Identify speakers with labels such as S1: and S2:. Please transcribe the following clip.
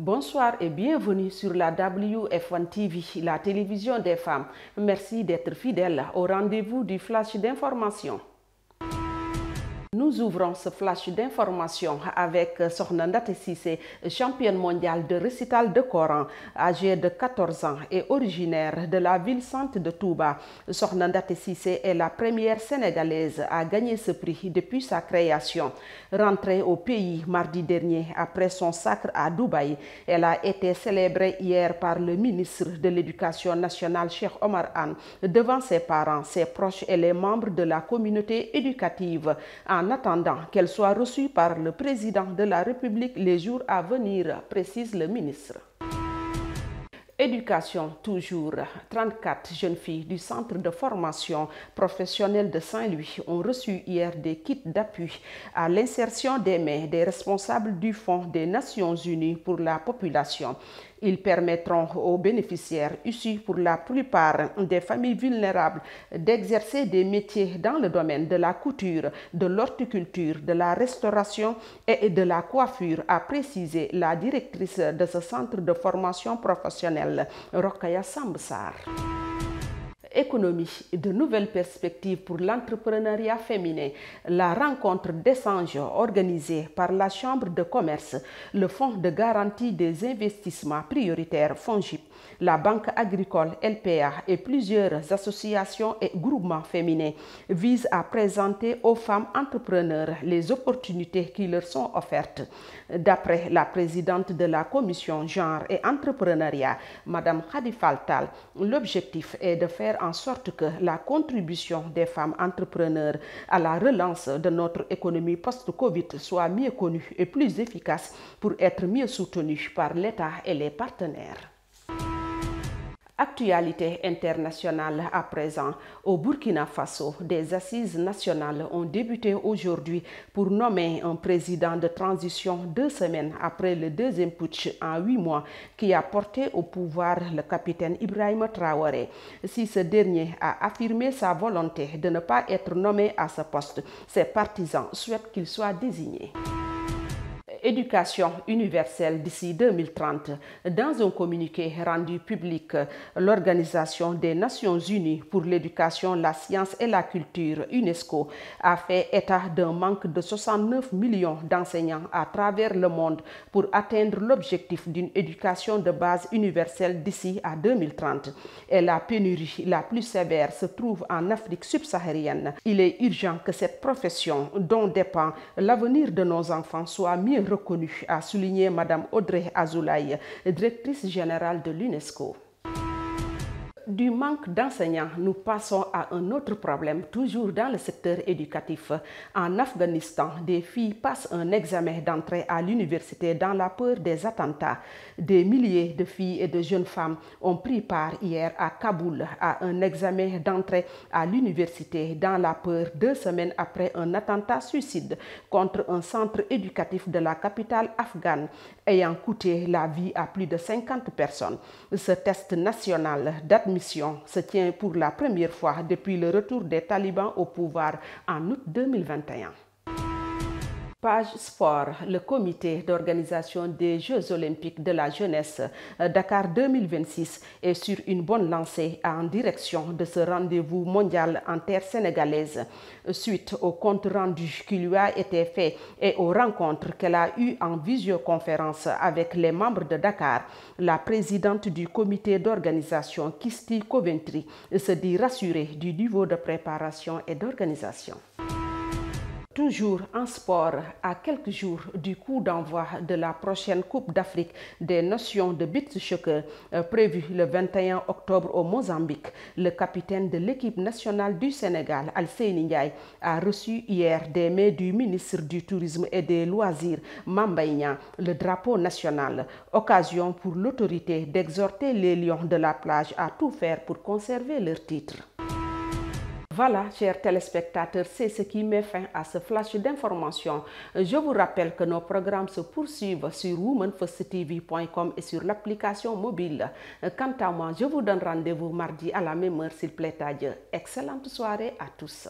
S1: Bonsoir et bienvenue sur la WF1 TV, la télévision des femmes. Merci d'être fidèles au rendez-vous du flash d'information. Nous ouvrons ce flash d'information avec Sokhna Ndaté Cissé, championne mondiale de récital de Coran, âgée de 14 ans et originaire de la ville sainte de Touba. Sokhna Ndaté Cissé est la première sénégalaise à gagner ce prix depuis sa création. Rentrée au pays mardi dernier après son sacre à Dubaï, elle a été célébrée hier par le ministre de l'Éducation nationale, Cheikh Omar Anne, devant ses parents, ses proches et les membres de la communauté éducative, en attendant qu'elle soit reçue par le président de la République les jours à venir, précise le ministre. Éducation toujours. 34 jeunes filles du centre de formation professionnelle de Saint-Louis ont reçu hier des kits d'appui à l'insertion des mains des responsables du Fonds des Nations Unies pour la population. Ils permettront aux bénéficiaires issus pour la plupart des familles vulnérables d'exercer des métiers dans le domaine de la couture, de l'horticulture, de la restauration et de la coiffure, a précisé la directrice de ce centre de formation professionnelle, Rokhaya Sambsar. Économie, de nouvelles perspectives pour l'entrepreneuriat féminin. La rencontre d'échange organisée par la Chambre de commerce, le Fonds de garantie des investissements prioritaires FONGIP, la Banque agricole LPA et plusieurs associations et groupements féminins vise à présenter aux femmes entrepreneurs les opportunités qui leur sont offertes. D'après la présidente de la commission genre et entrepreneuriat, Madame Khady Faltal, l'objectif est de faire en sorte que la contribution des femmes entrepreneurs à la relance de notre économie post-Covid soit mieux connue et plus efficace pour être mieux soutenue par l'État et les partenaires. Actualité internationale à présent. Au Burkina Faso, des assises nationales ont débuté aujourd'hui pour nommer un président de transition 2 semaines après le deuxième putsch en 8 mois qui a porté au pouvoir le capitaine Ibrahima Traoré. Si ce dernier a affirmé sa volonté de ne pas être nommé à ce poste, ses partisans souhaitent qu'il soit désigné. Éducation universelle d'ici 2030. Dans un communiqué rendu public, l'Organisation des Nations Unies pour l'éducation, la science et la culture, UNESCO, a fait état d'un manque de 69 millions d'enseignants à travers le monde pour atteindre l'objectif d'une éducation de base universelle d'ici à 2030. Et la pénurie la plus sévère se trouve en Afrique subsaharienne. Il est urgent que cette profession, dont dépend l'avenir de nos enfants, soit mieux reconnue, a souligné Madame Audrey Azoulay, directrice générale de l'UNESCO. Du manque d'enseignants, nous passons à un autre problème, toujours dans le secteur éducatif. En Afghanistan, des filles passent un examen d'entrée à l'université dans la peur des attentats. Des milliers de filles et de jeunes femmes ont pris part hier à Kaboul à un examen d'entrée à l'université dans la peur 2 semaines après un attentat suicide contre un centre éducatif de la capitale afghane, ayant coûté la vie à plus de 50 personnes. Ce test national d'admission se tient pour la première fois depuis le retour des talibans au pouvoir en août 2021. Page Sport, le comité d'organisation des Jeux olympiques de la jeunesse Dakar 2026 est sur une bonne lancée en direction de ce rendez-vous mondial en terre sénégalaise. Suite au compte rendu qui lui a été fait et aux rencontres qu'elle a eues en visioconférence avec les membres de Dakar, la présidente du comité d'organisation, Kisti Coventry, se dit rassurée du niveau de préparation et d'organisation. Toujours en sport, à quelques jours du coup d'envoi de la prochaine Coupe d'Afrique des Nations de beach soccer prévue le 21 octobre au Mozambique, le capitaine de l'équipe nationale du Sénégal, Alseyni Ndiaye, a reçu hier des mains du ministre du Tourisme et des Loisirs, Mame Mbaye Niang, le drapeau national, occasion pour l'autorité d'exhorter les lions de la plage à tout faire pour conserver leur titre. Voilà, chers téléspectateurs, c'est ce qui met fin à ce flash d'information. Je vous rappelle que nos programmes se poursuivent sur womanfirsttv.com et sur l'application mobile. Quant à moi, je vous donne rendez-vous mardi à la même heure s'il plaît à Dieu. Excellente soirée à tous.